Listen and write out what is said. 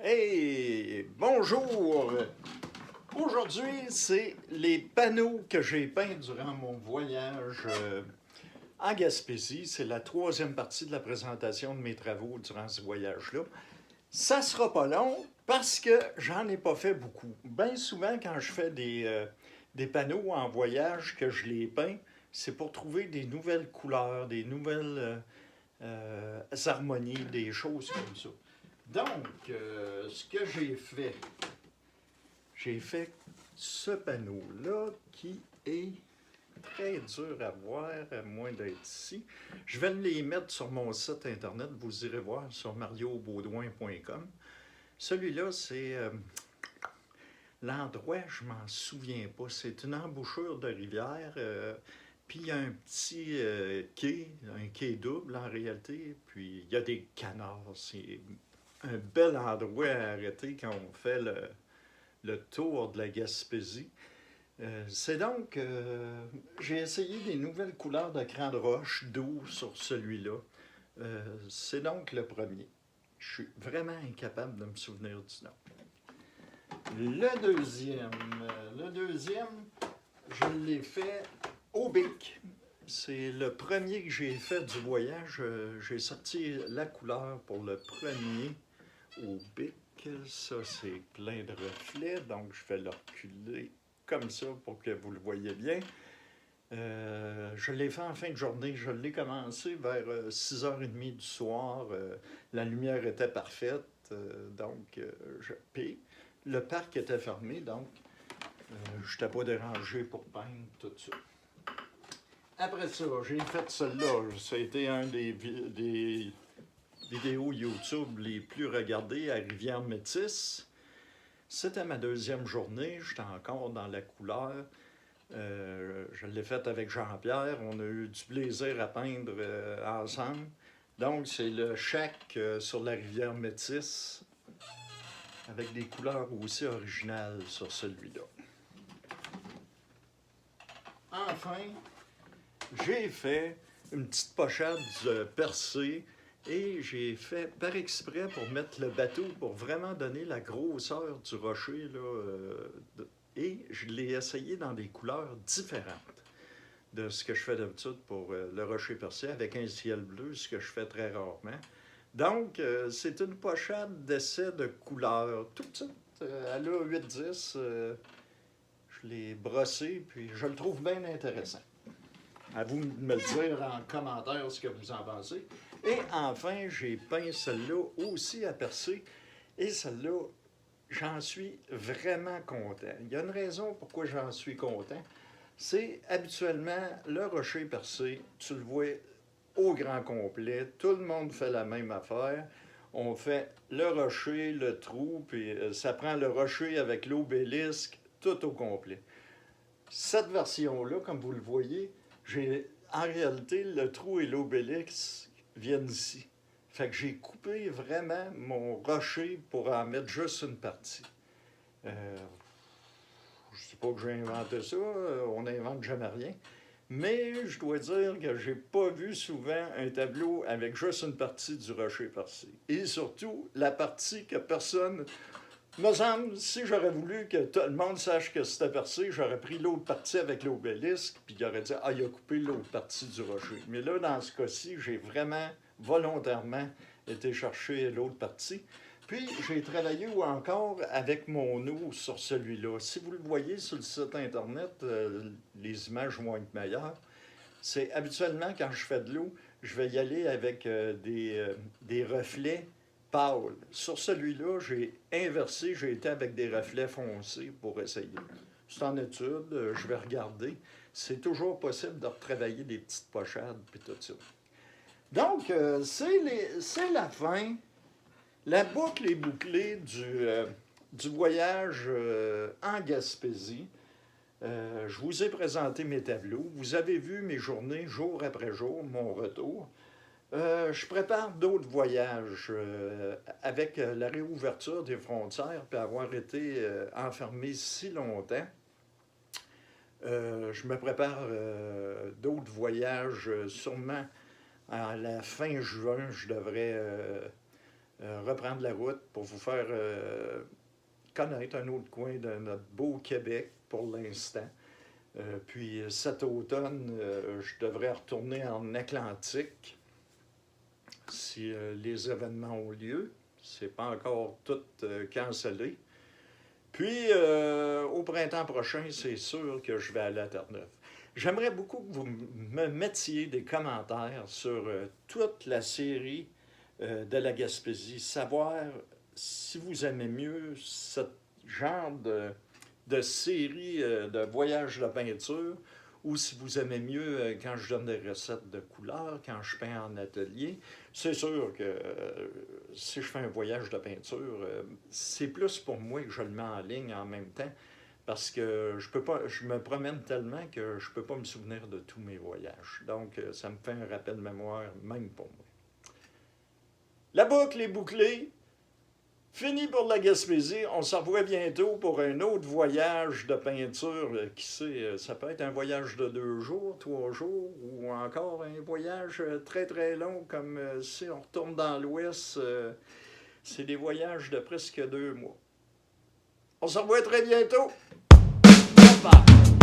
Hey, bonjour! Aujourd'hui, c'est les panneaux que j'ai peints durant mon voyage en Gaspésie. C'est la troisième partie de la présentation de mes travaux durant ce voyage-là. Ça sera pas long parce que j'en ai pas fait beaucoup. Bien souvent, quand je fais des panneaux en voyage, que je les peins, c'est pour trouver des nouvelles couleurs, des nouvelles harmonies, des choses comme ça. Donc, ce que j'ai fait ce panneau-là qui est très dur à voir, à moins d'être ici. Je vais les mettre sur mon site internet, vous irez voir sur mariobaudouin.com. Celui-là, c'est l'endroit, je m'en souviens pas, c'est une embouchure de rivière, puis il y a un petit quai, un quai double en réalité, puis il y a des canards, c'est un bel endroit à arrêter quand on fait le tour de la Gaspésie. C'est donc, j'ai essayé des nouvelles couleurs de cran de roche d'eau sur celui-là. C'est donc le premier. Je suis vraiment incapable de me souvenir du nom. Le deuxième, je l'ai fait au bic. C'est le premier que j'ai fait du voyage. J'ai sorti la couleur pour le premier au bic. Ça, c'est plein de reflets, donc je vais le reculer comme ça pour que vous le voyez bien. Je l'ai fait en fin de journée. Je l'ai commencé vers 6h30 du soir. La lumière était parfaite, donc puis le parc était fermé, donc je n'étais pas dérangé pour peindre tout ça. Après ça, j'ai fait celle-là. Ça a été un des vidéos YouTube les plus regardées à Rivière-Métis. C'était ma deuxième journée. J'étais encore dans la couleur. Je l'ai faite avec Jean-Pierre. On a eu du plaisir à peindre ensemble. Donc, c'est le Shack sur la rivière Métis, avec des couleurs aussi originales sur celui-là. Enfin, j'ai fait une petite pochade percée et j'ai fait par exprès pour mettre le bateau, pour vraiment donner la grosseur du rocher, là, et je l'ai essayé dans des couleurs différentes de ce que je fais d'habitude pour le rocher percé avec un ciel bleu, ce que je fais très rarement. Donc, c'est une pochade d'essai de couleurs, tout ça. Elle a 8-10. Je l'ai brossé, puis je le trouve bien intéressant. À vous de me le dire en commentaire ce que vous en pensez. Et enfin, j'ai peint celle-là aussi à percer. Et celle-là, j'en suis vraiment content. Il y a une raison pourquoi j'en suis content. C'est habituellement le rocher percé, tu le vois au grand complet, tout le monde fait la même affaire. On fait le rocher, le trou, puis ça prend le rocher avec l'obélisque, tout au complet. Cette version-là, comme vous le voyez, en réalité, le trou et l'obélisque viennent ici. Fait que j'ai coupé vraiment mon rocher pour en mettre juste une partie. Je ne sais pas que j'ai inventé ça, on n'invente jamais rien. Mais je dois dire que j'ai pas vu souvent un tableau avec juste une partie du rocher percé. Et surtout, la partie que personne... Me semble, si j'aurais voulu que tout le monde sache que c'était percé, j'aurais pris l'autre partie avec l'obélisque, puis il aurait dit « Ah, il a coupé l'autre partie du rocher. » Mais là, dans ce cas-ci, j'ai vraiment, volontairement, été chercher l'autre partie. Puis, j'ai travaillé encore avec mon eau sur celui-là. Si vous le voyez sur le site Internet, les images vont être meilleures. C'est habituellement, quand je fais de l'eau, je vais y aller avec des reflets pâle. Sur celui-là, j'ai inversé, j'ai été avec des reflets foncés pour essayer. C'est en étude, je vais regarder. C'est toujours possible de retravailler des petites pochades puis tout ça. Donc, c'est la fin. La boucle est bouclée du voyage en Gaspésie. Je vous ai présenté mes tableaux. Vous avez vu mes journées jour après jour, mon retour. Je prépare d'autres voyages avec la réouverture des frontières puis avoir été enfermé si longtemps. Je me prépare d'autres voyages, sûrement à la fin juin, je devrais reprendre la route pour vous faire connaître un autre coin de notre beau Québec pour l'instant. Puis cet automne, je devrais retourner en Atlantique si les événements ont lieu. C'est pas encore tout cancellé. Puis au printemps prochain, c'est sûr que je vais aller à Terre-Neuve. J'aimerais beaucoup que vous me mettiez des commentaires sur toute la série de la Gaspésie, savoir si vous aimez mieux ce genre de série de voyages de peinture ou si vous aimez mieux quand je donne des recettes de couleurs, quand je peins en atelier. C'est sûr que si je fais un voyage de peinture, c'est plus pour moi que je le mets en ligne en même temps parce que je me promène tellement que je ne peux pas me souvenir de tous mes voyages. Donc, ça me fait un rappel de mémoire, même pour moi. La boucle est bouclée. Fini pour la Gaspésie. On se revoit bientôt pour un autre voyage de peinture. Qui sait, ça peut être un voyage de 2 jours, 3 jours, ou encore un voyage très très long, comme si on retourne dans l'Ouest. C'est des voyages de presque 2 mois. On se revoit très bientôt. Bye bye.